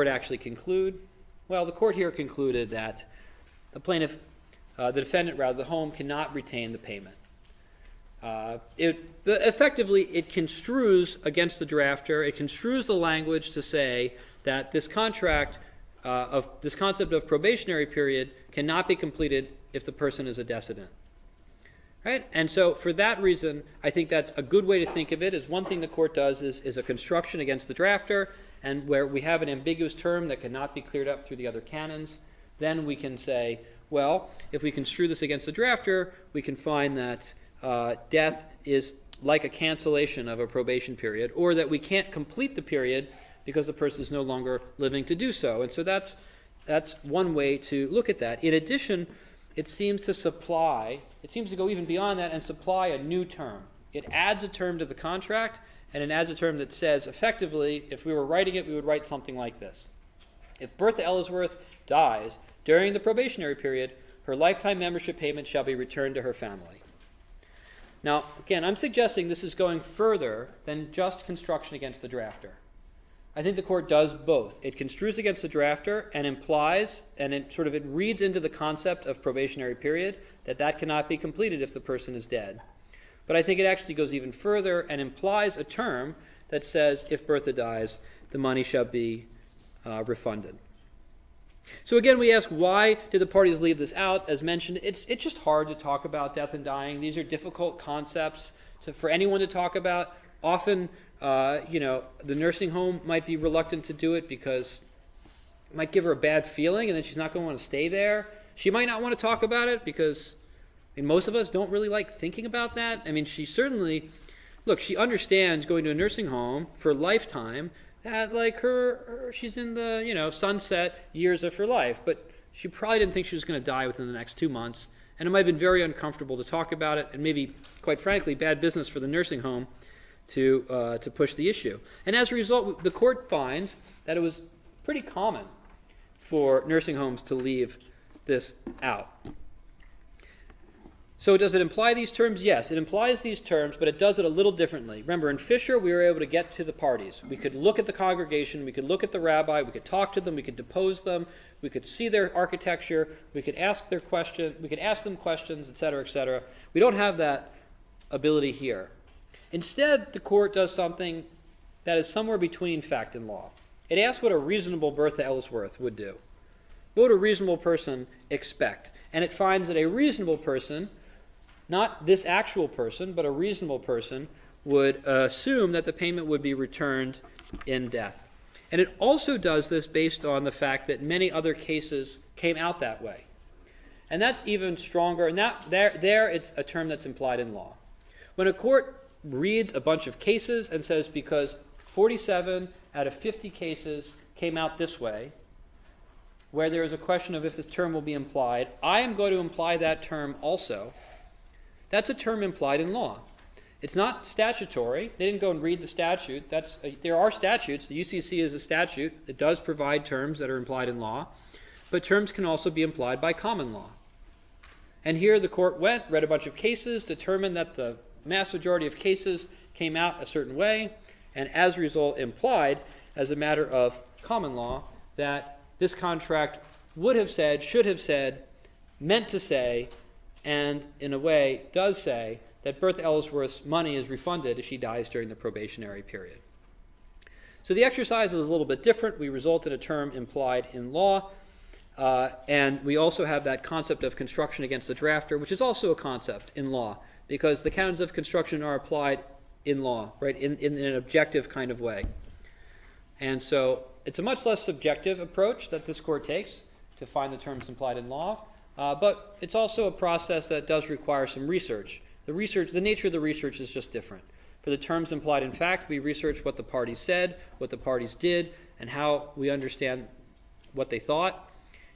[SPEAKER 1] actually conclude? Well, the court here concluded that the plaintiff, the defendant rather, the home cannot retain the payment. Effectively, it construes against the drafter. It construes the language to say that this contract this concept of probationary period cannot be completed if the person is a decedent. Right? And so for that reason, I think that's a good way to think of it. Is one thing the court does is a construction against the drafter, and where we have an ambiguous term that cannot be cleared up through the other canons, then we can say, well, if we construe this against the drafter, we can find that death is like a cancellation of a probation period, or that we can't complete the period because the person is no longer living to do so. And so that's one way to look at that. In addition, it seems to go even beyond that and supply a new term. It adds a term to the contract, and it adds a term that says, effectively, if we were writing it, we would write something like this. If Bertha Ellsworth dies during the probationary period, her lifetime membership payment shall be returned to her family. Now, again, I'm suggesting this is going further than just construction against the drafter. I think the court does both. It construes against the drafter and implies, and it reads into the concept of probationary period that cannot be completed if the person is dead. But I think it actually goes even further and implies a term that says if Bertha dies, the money shall be refunded. So again, we ask, why did the parties leave this out? As mentioned, it's just hard to talk about death and dying. These are difficult concepts for anyone to talk about. Often, the nursing home might be reluctant to do it because it might give her a bad feeling, and then she's not going to want to stay there. She might not want to talk about it because most of us don't really like thinking about that. I mean, she certainly, she understands going to a nursing home for a lifetime, that she's in the sunset years of her life, but she probably didn't think she was going to die within the next 2 months, and it might have been very uncomfortable to talk about it, and maybe, quite frankly, bad business for the nursing home to push the issue. And as a result, the court finds that it was pretty common for nursing homes to leave this out. So does it imply these terms? Yes, it implies these terms, but it does it a little differently. Remember, in Fisher, we were able to get to the parties. We could look at the congregation, we could look at the rabbi, we could talk to them, we could depose them, we could see their architecture, we could ask them questions, etc., etc. We don't have that ability here. Instead, the court does something that is somewhere between fact and law. It asks what a reasonable Bertha Ellsworth would do. What would a reasonable person expect? And it finds that a reasonable person, not this actual person, but a reasonable person, would assume that the payment would be returned in death. And it also does this based on the fact that many other cases came out that way. And that's even stronger, and there it's a term that's implied in law. When a court reads a bunch of cases and says because 47 out of 50 cases came out this way, where there is a question of if this term will be implied, I am going to imply that term also. That's a term implied in law. It's not statutory. They didn't go and read the statute. There are statutes. The UCC is a statute that does provide terms that are implied in law, but terms can also be implied by common law. And here the court read a bunch of cases, determined that the mass majority of cases came out a certain way, and as a result implied, as a matter of common law, that this contract would have said, should have said, meant to say, and in a way does say, that Bertha Ellsworth's money is refunded if she dies during the probationary period. So the exercise is a little bit different. We result in a term implied in law, and we also have that concept of construction against the drafter, which is also a concept in law, because the canons of construction are applied in law, right, in an objective kind of way. And so it's a much less subjective approach that this court takes to find the terms implied in law, but it's also a process that does require some research. The nature of the research is just different. For the terms implied in fact, we research what the parties said, what the parties did, and how we understand what they thought.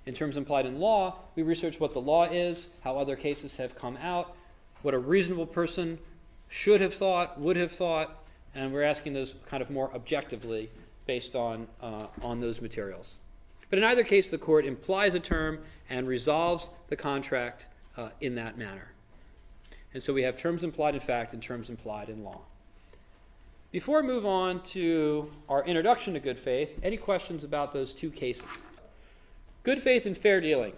[SPEAKER 1] In terms implied in law, we research what the law is, how other cases have come out, what a reasonable person should have thought, would have thought, and we're asking those kind of more objectively based on those materials. But in either case, the court implies a term and resolves the contract in that manner. And so we have terms implied in fact and terms implied in law. Before I move on to our introduction to good faith, any questions about those two cases? Good faith and fair dealing.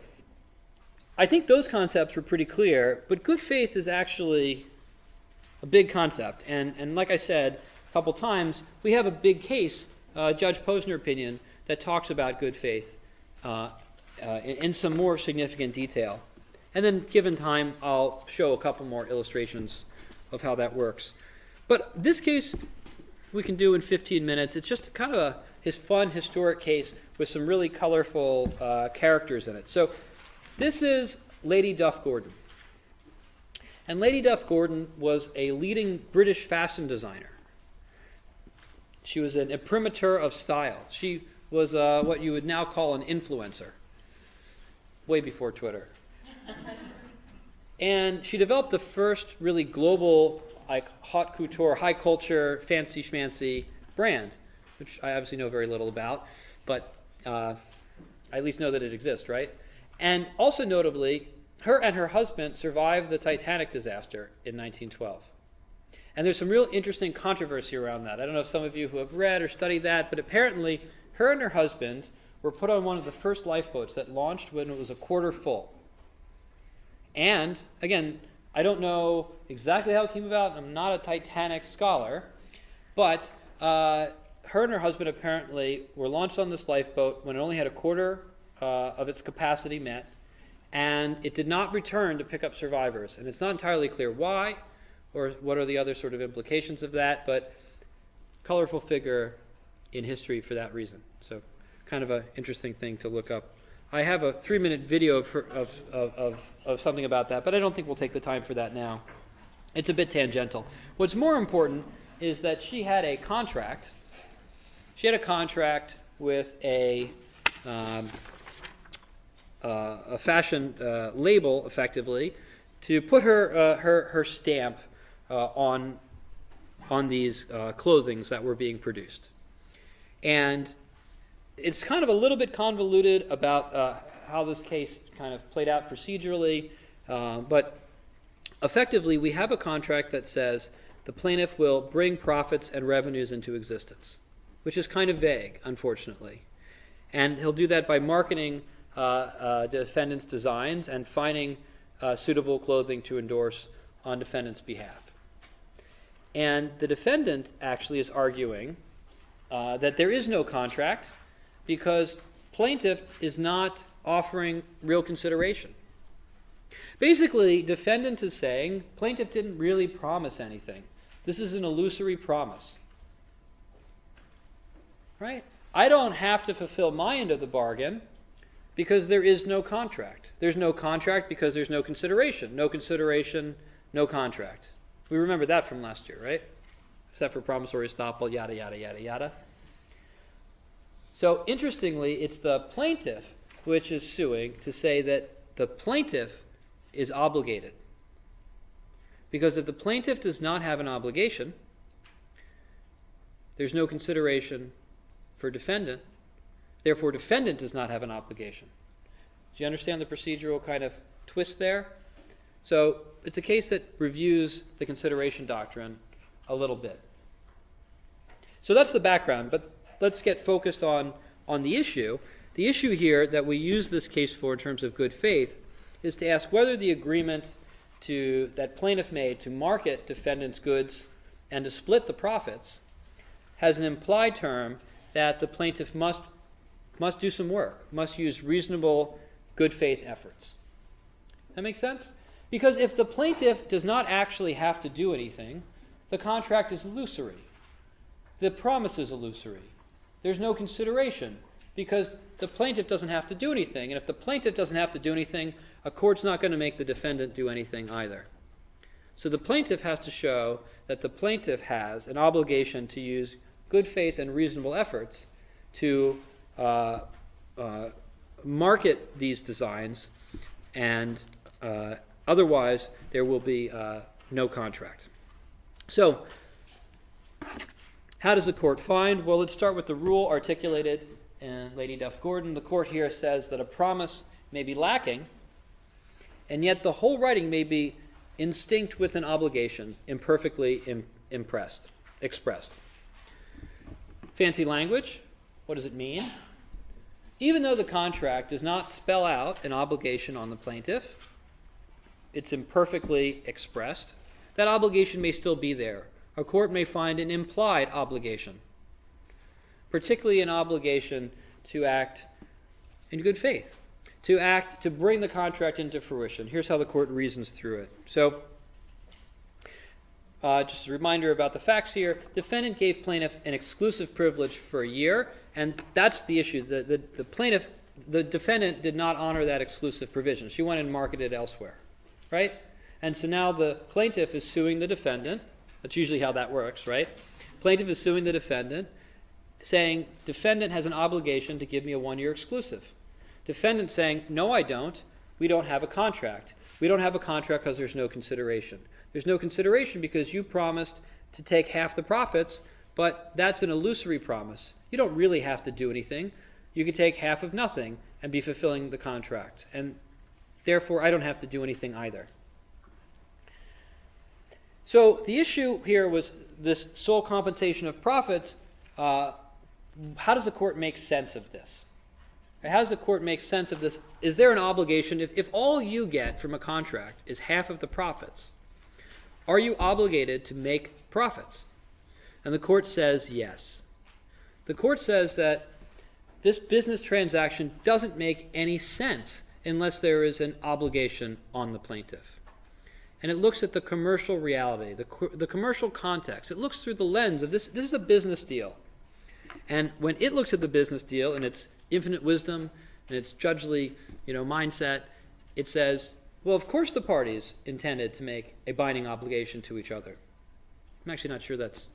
[SPEAKER 1] I think those concepts were pretty clear, but good faith is actually a big concept. And like I said a couple times, we have a big case, Judge Posner opinion, that talks about good faith in some more significant detail. And then, given time, I'll show a couple more illustrations of how that works. But this case we can do in 15 minutes. It's just kind of his fun, historic case with some really colorful characters in it. So this is Lady Duff Gordon. And Lady Duff Gordon was a leading British fashion designer. She was an imprimatur of style. She was what you would now call an influencer, way before Twitter. And she developed the first really global, like haute couture, high culture, fancy schmancy brand, which I obviously know very little about, but I at least know that it exists, right? And also notably, her and her husband survived the Titanic disaster in 1912. And there's some real interesting controversy around that. I don't know if some of you who have read or studied that, but apparently her and her husband were put on one of the first lifeboats that launched when it was a quarter full. And, again, I don't know exactly how it came about. I'm not a Titanic scholar. But her and her husband apparently were launched on this lifeboat when it only had a quarter of its capacity met. And it did not return to pick up survivors. And it's not entirely clear why or what are the other sort of implications of that. But colorful figure in history for that reason. So kind of an interesting thing to look up. I have a 3-minute video of something about that, but I don't think we'll take the time for that now. It's a bit tangential. What's more important is that she had a contract. She had a contract with a fashion label, effectively, to put her stamp on these clothings that were being produced. And it's kind of a little bit convoluted about how this case kind of played out procedurally, but effectively we have a contract that says the plaintiff will bring profits and revenues into existence, which is kind of vague, unfortunately. And he'll do that by marketing the defendant's designs and finding suitable clothing to endorse on defendant's behalf. And the defendant actually is arguing that there is no contract because plaintiff is not offering real consideration. Basically, defendant is saying, plaintiff didn't really promise anything. This is an illusory promise. Right? I don't have to fulfill my end of the bargain because there is no contract. There's no contract because there's no consideration. No consideration, no contract. We remember that from last year, right? Except for promissory estoppel, yada, yada, yada, yada. So interestingly, it's the plaintiff which is suing to say that the plaintiff is obligated. Because if the plaintiff does not have an obligation, there's no consideration for defendant. Therefore, defendant does not have an obligation. Do you understand the procedural kind of twist there? So it's a case that reviews the consideration doctrine a little bit. So that's the background, but let's get focused on the issue. The issue here that we use this case for in terms of good faith is to ask whether the agreement that plaintiff made to market defendant's goods and to split the profits has an implied term that the plaintiff must do some work, must use reasonable good faith efforts. That makes sense? Because if the plaintiff does not actually have to do anything, the contract is illusory. The promise is illusory. There's no consideration because the plaintiff doesn't have to do anything. And if the plaintiff doesn't have to do anything, a court's not going to make the defendant do anything either. So the plaintiff has to show that the plaintiff has an obligation to use good faith and reasonable efforts to market these designs, and otherwise there will be no contract. So how does the court find? Well, let's start with the rule articulated in Lady Duff Gordon. The court here says that a promise may be lacking, and yet the whole writing may be instinct with an obligation, imperfectly expressed. Fancy language. What does it mean? Even though the contract does not spell out an obligation on the plaintiff, it's imperfectly expressed, that obligation may still be there. A court may find an implied obligation, particularly an obligation to act in good faith, to bring the contract into fruition. Here's how the court reasons through it. So, just a reminder about the facts here. Defendant gave plaintiff an exclusive privilege for a year, and that's the issue. The defendant did not honor that exclusive provision. She went and marketed elsewhere, right? And so now the plaintiff is suing the defendant. That's usually how that works, right? Plaintiff is suing the defendant, saying, defendant has an obligation to give me a 1-year exclusive. Defendant saying, no, I don't. We don't have a contract. We don't have a contract because there's no consideration. There's no consideration because you promised to take half the profits, but that's an illusory promise. You don't really have to do anything. You could take half of nothing and be fulfilling the contract. And therefore, I don't have to do anything either. So the issue here was this sole compensation of profits. How does the court make sense of this? How does the court make sense of this? Is there an obligation? If all you get from a contract is half of the profits, are you obligated to make profits? And the court says yes. The court says that this business transaction doesn't make any sense unless there is an obligation on the plaintiff. And it looks at the commercial reality, the commercial context. It looks through the lens of this is a business deal. And when it looks at the business deal and its infinite wisdom and its judgely, mindset, it says, well, of course the parties intended to make a binding obligation to each other. I'm actually not sure that's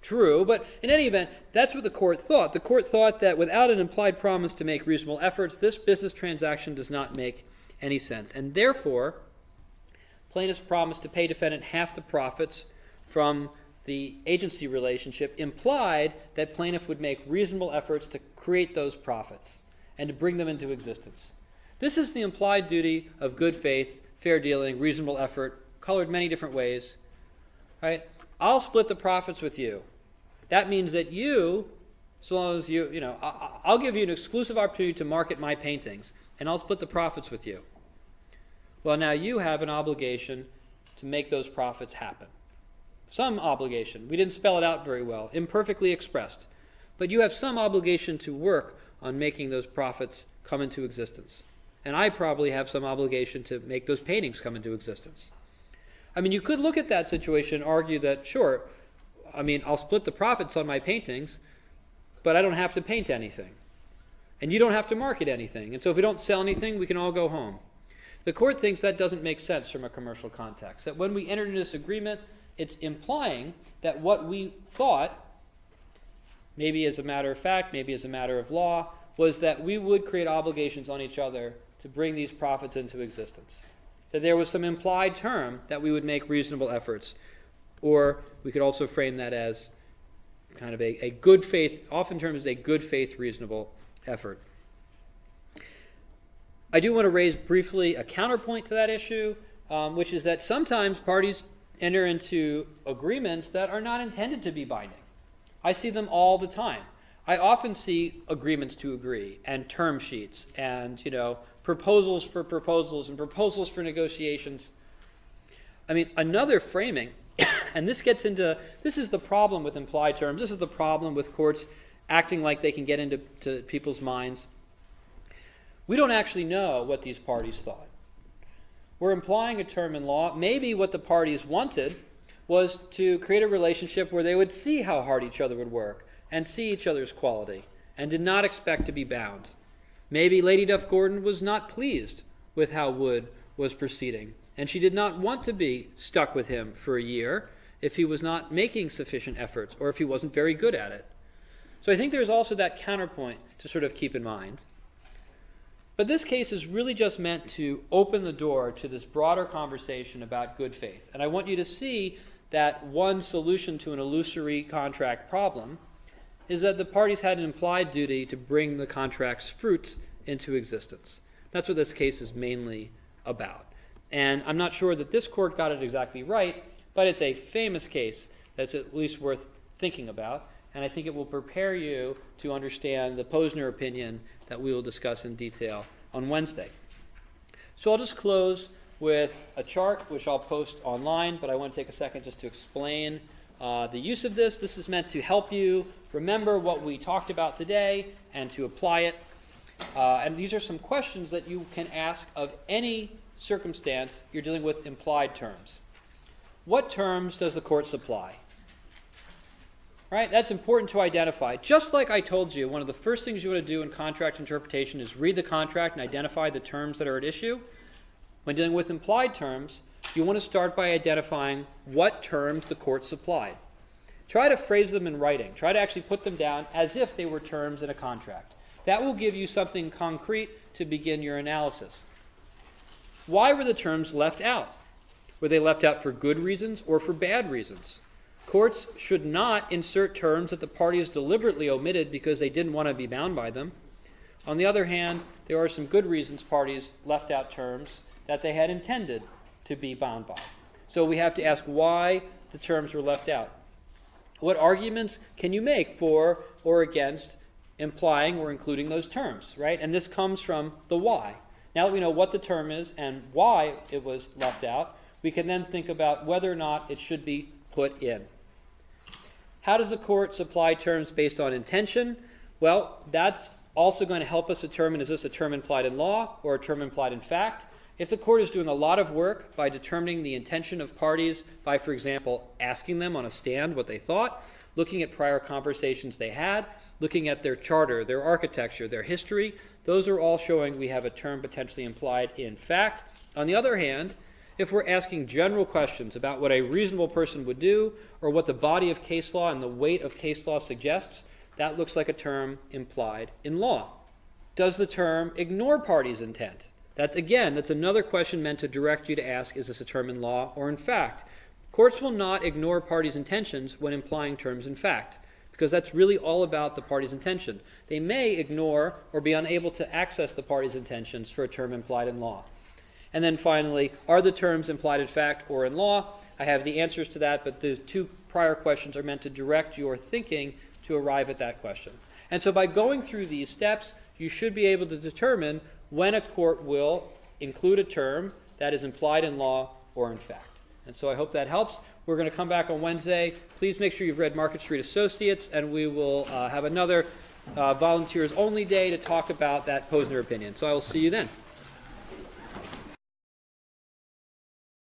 [SPEAKER 1] true, but in any event, that's what the court thought. The court thought that without an implied promise to make reasonable efforts, this business transaction does not make any sense. And therefore, plaintiff's promise to pay defendant half the profits from the agency relationship implied that plaintiff would make reasonable efforts to create those profits and to bring them into existence. This is the implied duty of good faith, fair dealing, reasonable effort, colored many different ways. Right? I'll split the profits with you. That means that you, so long as I'll give you an exclusive opportunity to market my paintings, and I'll split the profits with you. Well, now you have an obligation to make those profits happen. Some obligation. We didn't spell it out very well, imperfectly expressed. But you have some obligation to work on making those profits come into existence. And I probably have some obligation to make those paintings come into existence. I mean, you could look at that situation and argue that, sure, I mean, I'll split the profits on my paintings, but I don't have to paint anything. And you don't have to market anything. And so if we don't sell anything, we can all go home. The court thinks that doesn't make sense from a commercial context, that when we entered into this agreement, it's implying that what we thought, maybe as a matter of fact, maybe as a matter of law, was that we would create obligations on each other to bring these profits into existence. That there was some implied term that we would make reasonable efforts. Or we could also frame that as kind of a good faith, often termed as a good faith reasonable effort. I do want to raise briefly a counterpoint to that issue, which is that sometimes parties enter into agreements that are not intended to be binding. I see them all the time. I often see agreements to agree and term sheets and, proposals for proposals and proposals for negotiations. I mean, another framing, and this is the problem with implied terms. This is the problem with courts acting like they can get into people's minds. We don't actually know what these parties thought. We're implying a term in law. Maybe what the parties wanted was to create a relationship where they would see how hard each other would work and see each other's quality and did not expect to be bound. Maybe Lady Duff Gordon was not pleased with how Wood was proceeding, and she did not want to be stuck with him for a year if he was not making sufficient efforts or if he wasn't very good at it. So I think there's also that counterpoint to sort of keep in mind. But this case is really just meant to open the door to this broader conversation about good faith. And I want you to see that one solution to an illusory contract problem is that the parties had an implied duty to bring the contract's fruits into existence. That's what this case is mainly about. And I'm not sure that this court got it exactly right, but it's a famous case that's at least worth thinking about. And I think it will prepare you to understand the Posner opinion that we will discuss in detail on Wednesday. So I'll just close with a chart, which I'll post online, but I want to take a second just to explain the use of this. This is meant to help you remember what we talked about today and to apply it. And these are some questions that you can ask of any circumstance you're dealing with implied terms. What terms does the court supply? Right? That's important to identify. Just like I told you, one of the first things you want to do in contract interpretation is read the contract and identify the terms that are at issue. When dealing with implied terms, you want to start by identifying what terms the court supplied. Try to phrase them in writing. Try to actually put them down as if they were terms in a contract. That will give you something concrete to begin your analysis. Why were the terms left out? Were they left out for good reasons or for bad reasons? Courts should not insert terms that the parties deliberately omitted because they didn't want to be bound by them. On the other hand, there are some good reasons parties left out terms that they had intended to be bound by. So we have to ask why the terms were left out. What arguments can you make for or against implying or including those terms, right? And this comes from the why. Now that we know what the term is and why it was left out, we can then think about whether or not it should be put in. How does the court supply terms based on intention? Well, that's also going to help us determine, is this a term implied in law or a term implied in fact? If the court is doing a lot of work by determining the intention of parties by, for example, asking them on a stand what they thought, looking at prior conversations they had, looking at their charter, their architecture, their history, those are all showing we have a term potentially implied in fact. On the other hand, if we're asking general questions about what a reasonable person would do or what the body of case law and the weight of case law suggests, that looks like a term implied in law. Does the term ignore parties' intent? That's another question meant to direct you to ask, is this a term in law or in fact? Courts will not ignore parties' intentions when implying terms in fact, because that's really all about the party's intention. They may ignore or be unable to access the party's intentions for a term implied in law. And then finally, are the terms implied in fact or in law? I have the answers to that, but the two prior questions are meant to direct your thinking to arrive at that question. And so by going through these steps, you should be able to determine when a court will include a term that is implied in law or in fact. And so I hope that helps. We're going to come back on Wednesday. Please make sure you've read Market Street Associates, and we will have another volunteers only day to talk about that Posner opinion. So I will see you then.